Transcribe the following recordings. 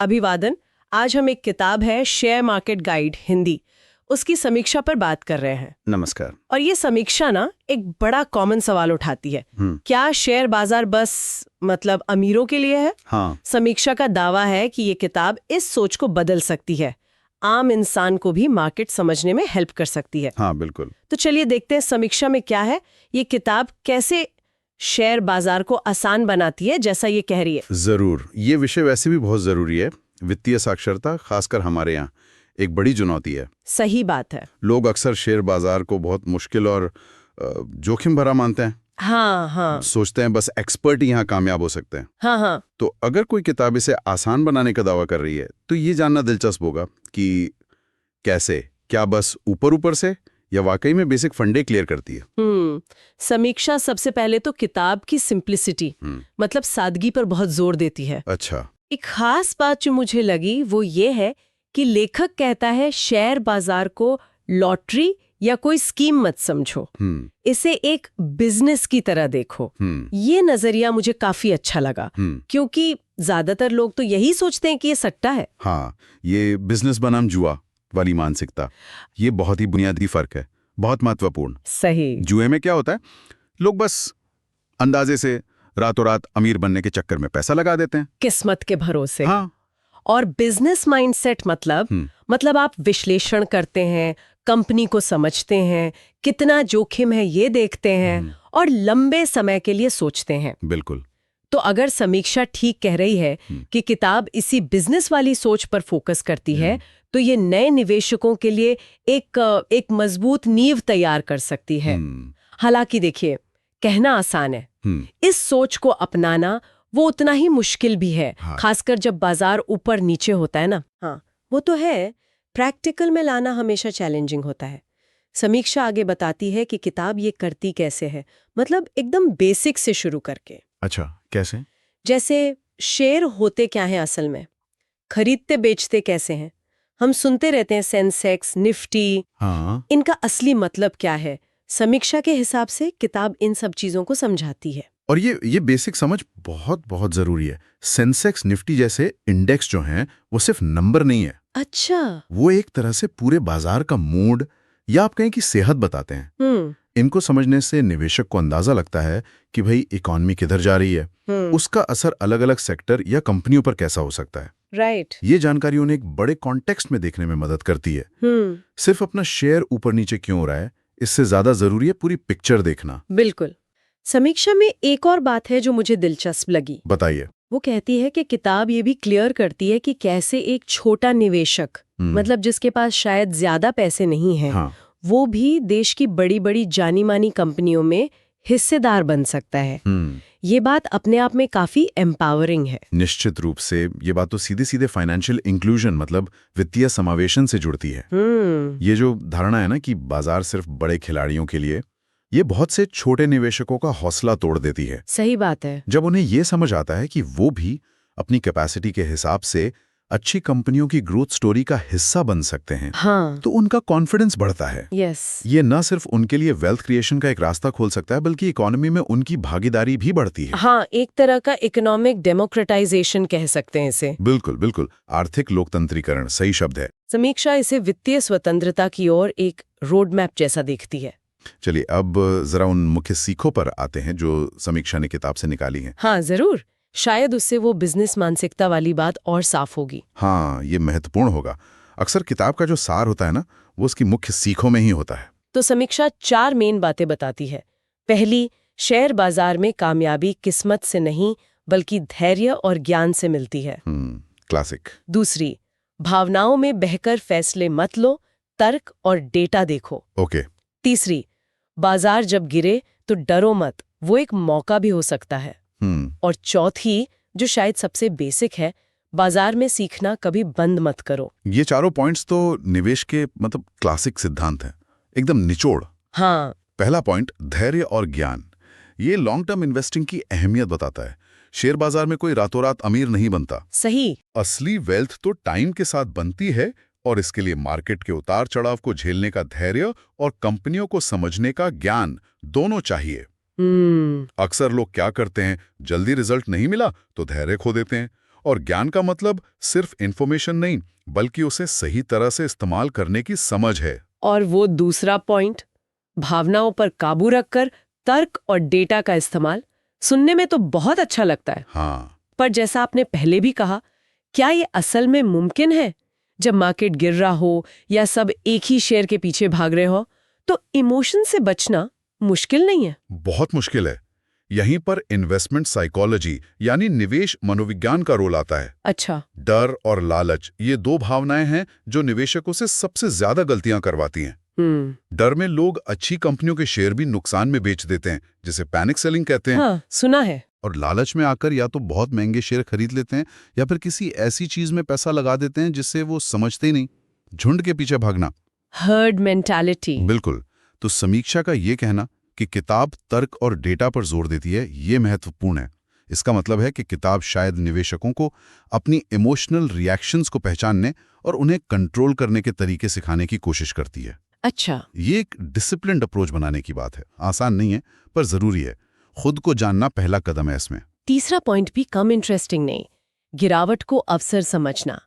अभिवादन। आज हम एक किताब है शेयर मार्केट गाइड हिंदी, उसकी समीक्षा पर बात कर रहे हैं। नमस्कार। और ये समीक्षा ना एक बड़ा कॉमन सवाल उठाती है, क्या शेयर बाजार बस मतलब अमीरों के लिए है? हाँ। समीक्षा का दावा है कि ये किताब इस सोच को बदल सकती है, आम इंसान को भी मार्केट समझने में हेल्प कर सकती है। हाँ बिल्कुल। तो चलिए देखते हैं समीक्षा में क्या है, ये किताब कैसे शेयर बाजार को आसान बनाती है जैसा ये कह रही है। जरूर, ये विषय वैसे भी बहुत जरूरी है। वित्तीय साक्षरता खासकर हमारे यहाँ एक बड़ी चुनौती है। सही बात है। लोग अक्सर शेयर बाजार को बहुत मुश्किल और जोखिम भरा मानते हैं। हाँ। सोचते हैं बस एक्सपर्ट ही यहाँ कामयाब हो सकते हैं। हाँ। तो अगर कोई किताब इसे आसान बनाने का दावा कर रही है तो ये जानना दिलचस्प होगा कि कैसे, क्या बस ऊपर ऊपर से या वाकई में बेसिक फंडे क्लियर करती है। समीक्षा सबसे पहले तो किताब की सिंप्लिसिटी मतलब सादगी पर बहुत जोर देती है। अच्छा। एक खास बात जो मुझे लगी वो ये है कि लेखक कहता है शेयर बाजार को लॉटरी या कोई स्कीम मत समझो, इसे एक बिजनेस की तरह देखो। ये नजरिया मुझे काफी अच्छा लगा, क्योंकि ज्यादातर लोग तो यही सोचते हैं कि ये सट्टा है। हाँ, ये बिजनेस बनाम जुआ वाली मानसिकता, ये बहुत ही बुनियादी फर्क है, बहुत महत्वपूर्ण। सही। जुए में क्या होता है, लोग बस अंदाजे से रातों रात अमीर बनने के चक्कर में पैसा लगा देते हैं, किस्मत के भरोसे। हाँ। और बिजनेस माइंडसेट मतलब आप विश्लेषण करते हैं, कंपनी को समझते हैं, कितना जोखिम है ये देखते हैं और लंबे समय के लिए सोचते हैं। बिल्कुल। तो अगर समीक्षा ठीक कह रही है कि किताब इसी बिजनेस वाली सोच पर फोकस करती है, तो ये नए निवेशकों के लिए एक मजबूत नींव तैयार कर सकती है। हालांकि देखिए, कहना आसान है, इस सोच को अपनाना वो उतना ही मुश्किल भी है। हाँ। खासकर जब बाजार ऊपर नीचे होता है ना। हाँ, वो तो है, प्रैक्टिकल में लाना हमेशा चैलेंजिंग होता है। समीक्षा आगे बताती है कि किताब ये करती कैसे है, मतलब एकदम बेसिक से शुरू करके। अच्छा, कैसे? जैसे शेयर होते क्या हैं असल में, खरीदते बेचते कैसे हैं, हम सुनते रहते हैं सेंसेक्स, निफ्टी। हाँ। इनका असली मतलब क्या है? समीक्षा के हिसाब से किताब इन सब चीजों को समझाती है। और ये बेसिक समझ बहुत बहुत जरूरी है। सेंसेक्स, निफ्टी जैसे इंडेक्स जो हैं, वो सिर्फ नंबर नहीं है। अच्छा। वो एक तरह से पूरे बाजार का मूड या आप कहें कि सेहत बताते हैं। इनको समझने से निवेशक को अंदाजा लगता है कि भाई इकोनॉमी किधर जा रही है, उसका असर अलग अलग सेक्टर या कंपनियों पर कैसा हो सकता है। राइट। ये जानकारी उन्हें एक बड़े कॉन्टेक्स्ट में देखने में मदद करती है। सिर्फ अपना शेयर ऊपर नीचे क्यों हो रहा है, इससे ज्यादा जरूरी है पूरी पिक्चर देखना। बिल्कुल। समीक्षा में एक और बात है जो मुझे दिलचस्प लगी। बताइए। वो कहती है कि किताब ये भी क्लियर करती है कि कैसे एक छोटा निवेशक, मतलब जिसके पास शायद ज्यादा पैसे नहीं हैं, हाँ। वो भी देश की बड़ी बड़ी जानी मानी कंपनियों में हिस्सेदार बन सकता है। ये बात अपने आप में काफी एम्पावरिंग है। निश्चित रूप से ये बात तो सीधे सीधे फाइनेंशियल इंक्लूजन मतलब वित्तीय समावेशन से जुड़ती है। ये जो धारणा है ना कि बाजार सिर्फ बड़े खिलाड़ियों के लिए, ये बहुत से छोटे निवेशकों का हौसला तोड़ देती है। सही बात है। जब उन्हें ये समझ आता है कि वो भी अपनी कैपेसिटी के हिसाब से अच्छी कंपनियों की ग्रोथ स्टोरी का हिस्सा बन सकते हैं, हाँ। तो उनका कॉन्फिडेंस बढ़ता है। यस। ये न सिर्फ उनके लिए वेल्थ क्रिएशन का एक रास्ता खोल सकता है, बल्कि इकोनॉमी में उनकी भागीदारी भी बढ़ती है। हाँ, एक तरह का इकोनॉमिक डेमोक्रेटाइजेशन कह सकते हैं इसे। बिल्कुल बिल्कुल, आर्थिक लोकतंत्रीकरण सही शब्द है। समीक्षा इसे वित्तीय स्वतंत्रता की ओर एक रोड मैप जैसा देखती है। चलिए अब जरा उन मुख्य सीखों पर आते हैं जो समीक्षा ने किताब से निकाली हैं। हाँ जरूर, शायद उससे वो बिजनेस मानसिकता वाली बात और साफ होगी। हाँ, ये महत्वपूर्ण होगा। अक्सर किताब का जो सार होता है ना, वो उसकी मुख्य सीखों में ही होता है। तो समीक्षा 4 मेन बातें बताती है। पहली, शेयर बाजार में कामयाबी किस्मत से नहीं बल्कि धैर्य और ज्ञान से मिलती है। क्लासिक। दूसरी, भावनाओं में बहकर फैसले मत लो, तर्क और डेटा देखो। ओके। तीसरी, बाजार जब गिरे तो डरो मत, वो एक मौका भी हो सकता है। और चौथी, जो शायद सबसे बेसिक है, बाजार में सीखना कभी बंद मत करो। ये चारों पॉइंट्स तो निवेश के मतलब क्लासिक सिद्धांत हैं, एकदम निचोड़। हाँ। पहला पॉइंट, धैर्य और ज्ञान, ये लॉन्ग टर्म इन्वेस्टिंग की अहमियत बताता है। शेयर बाजार में कोई रातों रात अमीर नहीं बनता। सही। असली वेल्थ तो टाइम के साथ बनती है, और इसके लिए मार्केट के उतार चढ़ाव को झेलने का धैर्य और कंपनियों को समझने का ज्ञान दोनों चाहिए। अक्सर लोग क्या करते हैं, जल्दी रिजल्ट नहीं मिला तो धैर्य खो देते हैं और ज्ञान का मतलब सिर्फ इंफॉर्मेशन नहीं, बल्कि उसे सही तरह से इस्तेमाल करने की समझ है। और वो दूसरा पॉइंट, भावनाओं पर काबू रखकर तर्क और डेटा का इस्तेमाल, सुनने में तो बहुत अच्छा लगता है। हाँ, पर जैसा आपने पहले भी कहा, क्या ये असल में मुमकिन है? जब मार्केट गिर रहा हो या सब एक ही शेयर के पीछे भाग रहे हो, तो इमोशन से बचना मुश्किल नहीं है? बहुत मुश्किल है। यहीं पर इन्वेस्टमेंट साइकोलॉजी यानी निवेश मनोविज्ञान का रोल आता है। अच्छा। डर और लालच, ये दो भावनाएं हैं जो निवेशकों से सबसे ज्यादा गलतियां करवाती हैं। डर में लोग अच्छी कंपनियों के शेयर भी नुकसान में बेच देते हैं, जिसे पैनिक सेलिंग कहते हैं। हाँ, सुना है। और लालच में आकर या तो बहुत महंगे शेयर खरीद लेते हैं या फिर किसी ऐसी चीज में पैसा लगा देते हैं जिससे वो समझते ही नहीं। झुंड के पीछे भागना, हर्ड मेंटालिटी। बिल्कुल। तो समीक्षा का ये कहना कि किताब तर्क और डेटा पर जोर देती है, ये महत्वपूर्ण है। इसका मतलब है कि किताब शायद निवेशकों को अपनी इमोशनल रिएक्शंस को पहचानने और उन्हें कंट्रोल करने के तरीके सिखाने की कोशिश करती है। अच्छा। ये एक डिसिप्लिन्ड अप्रोच बनाने की बात है। आसान नहीं है, पर जरूरी है। खुद को जानना पहला कदम है इसमें। तीसरा पॉइंट भी कम इंटरेस्टिंग नहीं, गिरावट को अवसर समझना।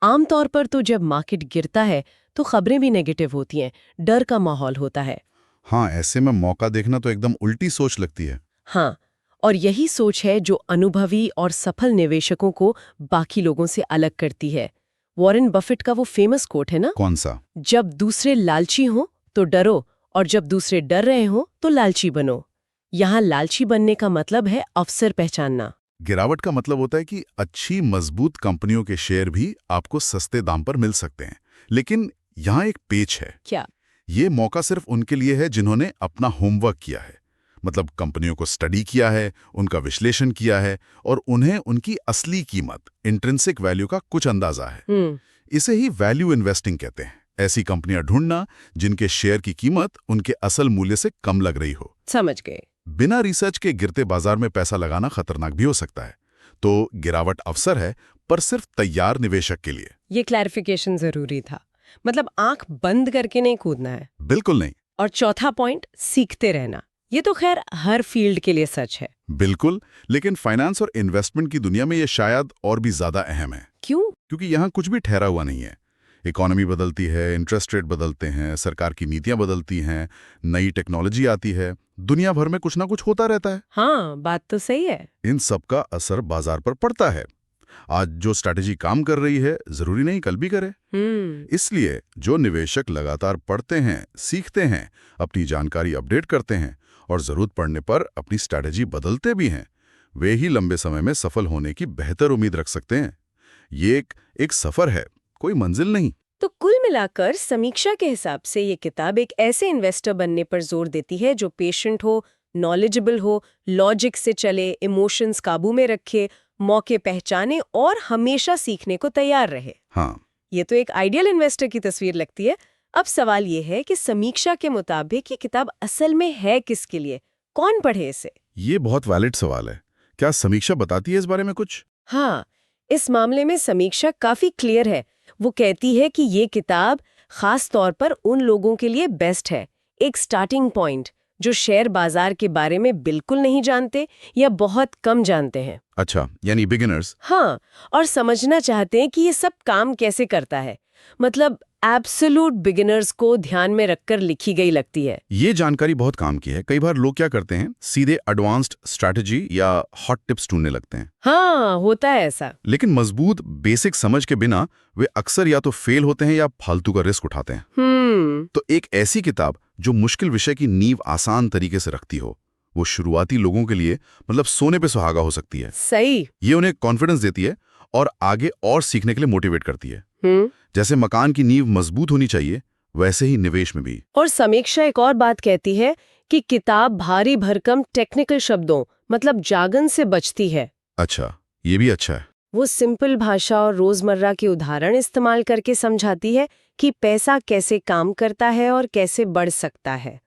आमतौर पर तो जब मार्केट गिरता है तो खबरें भी नेगेटिव होती हैं, डर का माहौल होता है। हाँ, ऐसे में मौका देखना तो एकदम उल्टी सोच लगती है। हाँ, और यही सोच है जो अनुभवी और सफल निवेशकों को बाकी लोगों से अलग करती है। वॉरेन बफेट का वो फेमस कोट है ना, कौन सा? जब दूसरे लालची हो तो डरो, और जब दूसरे डर रहे हो तो लालची बनो। यहाँ लालची बनने का मतलब है अवसर पहचानना। गिरावट का मतलब होता है कि अच्छी मजबूत कंपनियों के शेयर भी आपको सस्ते दाम पर मिल सकते हैं। लेकिन यहाँ एक पेच है। क्या? ये मौका सिर्फ उनके लिए है जिन्होंने अपना होमवर्क किया है, मतलब कंपनियों को स्टडी किया है, उनका विश्लेषण किया है और उन्हें उनकी असली कीमत, इंट्रिंसिक वैल्यू का कुछ अंदाजा है। इसे ही वैल्यू इन्वेस्टिंग कहते हैं। ऐसी कंपनियां ढूंढना जिनके शेयर की कीमत उनके असल मूल्य से कम लग रही हो। समझ गए। बिना रिसर्च के गिरते बाजार में पैसा लगाना खतरनाक भी हो सकता है। तो गिरावट अवसर है, पर सिर्फ तैयार निवेशक के लिए। ये क्लैरिफिकेशन जरूरी था। मतलब आंख बंद करके नहीं कूदना है। बिल्कुल नहीं। और चौथा पॉइंट, सीखते रहना। ये तो खैर हर फील्ड के लिए सच है। बिल्कुल, लेकिन फाइनेंस और इन्वेस्टमेंट की दुनिया में ये शायद और भी ज्यादा अहम है। क्यों? क्योंकि यहाँ कुछ भी ठहरा हुआ नहीं है। इकोनॉमी बदलती है, इंटरेस्ट रेट बदलते हैं, सरकार की नीतियां बदलती हैं, नई टेक्नोलॉजी आती है, दुनिया भर में कुछ ना कुछ होता रहता है। हाँ, बात तो सही है। इन सब का असर बाजार पर पड़ता है। आज जो स्ट्रैटेजी काम कर रही है, जरूरी नहीं कल भी करे। इसलिए जो निवेशक लगातार पढ़ते हैं, सीखते हैं, अपनी जानकारी अपडेट करते हैं और जरूरत पड़ने पर अपनी स्ट्रैटेजी बदलते भी हैं, वे ही लंबे समय में सफल होने की बेहतर उम्मीद रख सकते हैं। ये एक सफर है, कोई मंजिल नहीं। तो कुल मिलाकर समीक्षा के हिसाब से ये किताब एक ऐसे इन्वेस्टर बनने पर जोर देती है जो पेशेंट हो, नॉलेजेबल हो, लॉजिक से चले, इमोशंस काबू में रखे, मौके पहचाने और हमेशा सीखने को तैयार रहे। हाँ, ये तो एक आइडियल इन्वेस्टर की तस्वीर लगती है। अब सवाल ये है कि समीक्षा के मुताबिक ये किताब असल में है किसके लिए, कौन पढ़े इसे? ये बहुत वैलिड सवाल है। क्या समीक्षा बताती है इस बारे में कुछ? हाँ, इस मामले में समीक्षा काफी क्लियर है। वो कहती है कि ये किताब खास तौर पर उन लोगों के लिए बेस्ट है, एक स्टार्टिंग पॉइंट, जो शेयर बाजार के बारे में बिल्कुल नहीं जानते या बहुत कम जानते हैं। अच्छा, यानी बिगिनर्स। हाँ, और समझना चाहते हैं कि ये सब काम कैसे करता है। मतलब एब्सोल्यूट बिगिनर्स को ध्यान में रखकर लिखी गई लगती है। ये जानकारी बहुत काम की है। कई बार लोग क्या करते हैं, सीधे एडवांस्ड स्ट्रैटेजी या हॉट टिप्स ढूंढने लगते हैं। हाँ, होता है ऐसा। लेकिन मजबूत बेसिक समझ के बिना वे अक्सर या तो फेल होते हैं या फालतू का रिस्क उठाते हैं। तो एक ऐसी किताब जो मुश्किल विषय की नींव आसान तरीके से रखती हो, वो शुरुआती लोगों के लिए मतलब सोने पे सुहागा हो सकती है। सही। ये उन्हें कॉन्फिडेंस देती है और आगे और सीखने के लिए मोटिवेट करती है। जैसे मकान की नींव मजबूत होनी चाहिए, वैसे ही निवेश में भी। और समीक्षा एक और बात कहती है कि किताब भारी भरकम टेक्निकल शब्दों मतलब जागन से बचती है। अच्छा, ये भी अच्छा है। वो सिंपल भाषा और रोजमर्रा के उदाहरण इस्तेमाल करके समझाती है कि पैसा कैसे काम करता है और कैसे बढ़ सकता है।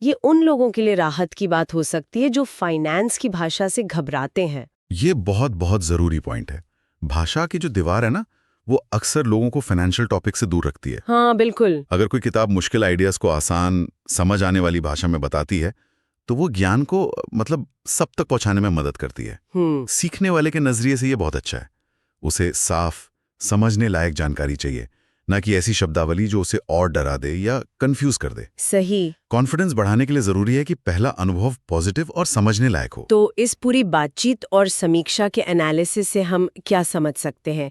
ये उन लोगों के लिए राहत की बात हो सकती है जो फाइनेंस की भाषा से घबराते हैं। ये बहुत बहुत जरूरी पॉइंट है। भाषा की जो दीवार है ना, वो अक्सर लोगों को फाइनेंशियल टॉपिक से दूर रखती है। हाँ, बिल्कुल। अगर कोई किताब मुश्किल आइडियाज को आसान समझ आने वाली भाषा में बताती है, तो वो ज्ञान को मतलब सब तक पहुंचाने में मदद करती है। सीखने वाले के नजरिए से ये बहुत अच्छा है। उसे साफ, समझने लायक जानकारी चाहिए, ना कि ऐसी शब्दावली जो उसे और डरा दे या कंफ्यूज कर दे। सही। कॉन्फिडेंस बढ़ाने के लिए जरूरी है कि पहला अनुभव पॉजिटिव और समझने लायक हो। तो इस पूरी बातचीत और समीक्षा के एनालिसिस से हम क्या समझ सकते हैं?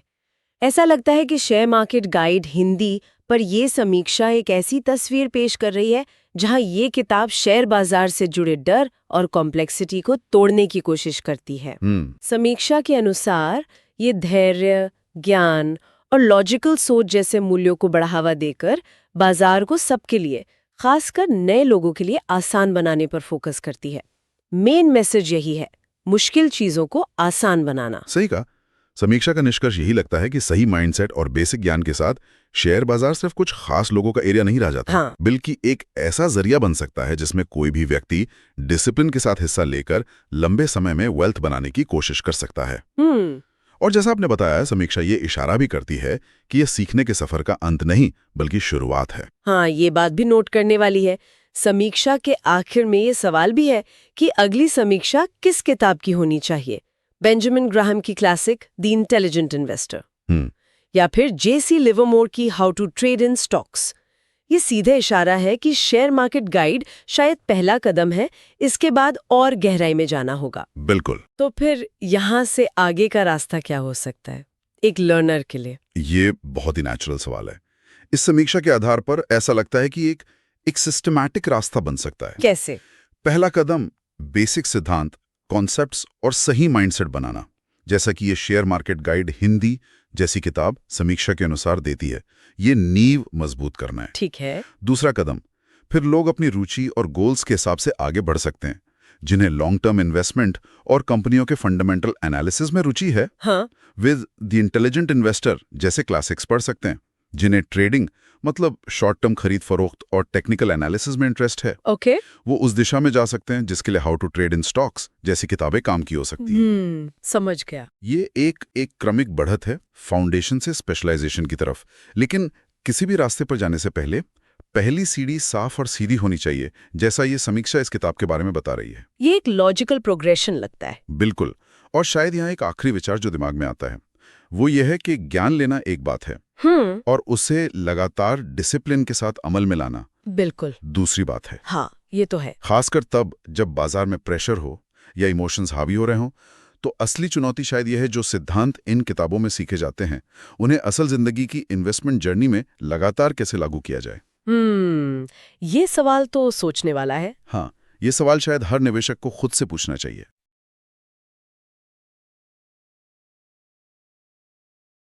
ऐसा लगता है कि शेयर मार्केट गाइड हिंदी पर ये समीक्षा एक ऐसी तस्वीर पेश कर रही है जहां ये किताब शेयर बाजार से जुड़े डर और कॉम्प्लेक्सिटी को तोड़ने की कोशिश करती है। समीक्षा के अनुसार ये धैर्य, ज्ञान और लॉजिकल सोच जैसे मूल्यों को बढ़ावा देकर बाजार को सबके लिए, खासकर नए लोगों के लिए आसान बनाने पर फोकस करती है। मेन मैसेज यही है, मुश्किल चीजों को आसान बनाना। सही कहा। समीक्षा का निष्कर्ष यही लगता है कि सही माइंडसेट और बेसिक ज्ञान के साथ शेयर बाजार सिर्फ कुछ खास लोगों का एरिया नहीं रह जाता, हाँ। बल्कि एक ऐसा जरिया बन सकता है जिसमें कोई भी व्यक्ति डिसिप्लिन के साथ हिस्सा लेकर लंबे समय में वेल्थ बनाने की कोशिश कर सकता है। और जैसा आपने बताया, समीक्षा ये इशारा भी करती है कि यह सीखने के सफर का अंत नहीं बल्कि शुरुआत है। हाँ, ये बात भी नोट करने वाली है। समीक्षा के आखिर में ये सवाल भी है कि अगली समीक्षा किस किताब की होनी चाहिए? बेंजामिन ग्राहम की क्लासिक द इंटेलिजेंट इन्वेस्टर, या फिर जेसी लिवरमोर की how to trade in stocks? ये सीधे इशारा है कि शेयर मार्केट गाइड शायद पहला कदम है, इसके बाद और गहराई में जाना होगा। बिल्कुल। तो फिर यहाँ से आगे का रास्ता क्या हो सकता है एक लर्नर के लिए? ये बहुत ही नेचुरल सवाल है। इस समीक्षा के आधार पर ऐसा लगता है कि एक सिस्टमैटिक रास्ता बन सकता है। कैसे? पहला कदम बेसिक सिद्धांत, कॉन्सेप्ट्स और सही माइंडसेट बनाना, जैसा कि ये शेयर मार्केट गाइड हिंदी जैसी किताब समीक्षा के अनुसार देती है। ये नींव मजबूत करना है। ठीक है। दूसरा कदम, फिर लोग अपनी रुचि और गोल्स के हिसाब से आगे बढ़ सकते हैं। जिन्हें लॉन्ग टर्म इन्वेस्टमेंट और कंपनियों के फंडामेंटल एनालिसिस में रुचि है, हाँ, विद द इंटेलिजेंट इन्वेस्टर जैसे क्लासिक्स पढ़ सकते हैं। जिन्हें ट्रेडिंग मतलब शॉर्ट टर्म खरीद फरोख्त और टेक्निकल एनालिसिस में इंटरेस्ट है, ओके, वो उस दिशा में जा सकते हैं जिसके लिए how to trade in stocks जैसी किताबें काम की हो सकती हैं। समझ गया। ये एक क्रमिक बढ़त है फाउंडेशन से स्पेशलाइजेशन की तरफ। लेकिन किसी भी रास्ते पर जाने से पहले पहली सीढ़ी साफ और सीधी होनी चाहिए, जैसा ये समीक्षा इस किताब के बारे में बता रही है। ये एक लॉजिकल प्रोग्रेशन लगता है। बिल्कुल। और शायद यहाँ एक आखिरी विचार जो दिमाग में आता है वो ये है कि ज्ञान लेना एक बात है और उसे लगातार डिसिप्लिन के साथ अमल में लाना बिल्कुल दूसरी बात है। हाँ, ये तो है। खासकर तब जब बाजार में प्रेशर हो या इमोशंस हावी हो रहे हों, तो असली चुनौती शायद यह है जो सिद्धांत इन किताबों में सीखे जाते हैं उन्हें असल जिंदगी की इन्वेस्टमेंट जर्नी में लगातार कैसे लागू किया जाए। ये सवाल तो सोचने वाला है। हाँ, ये सवाल शायद हर निवेशक को खुद से पूछना चाहिए।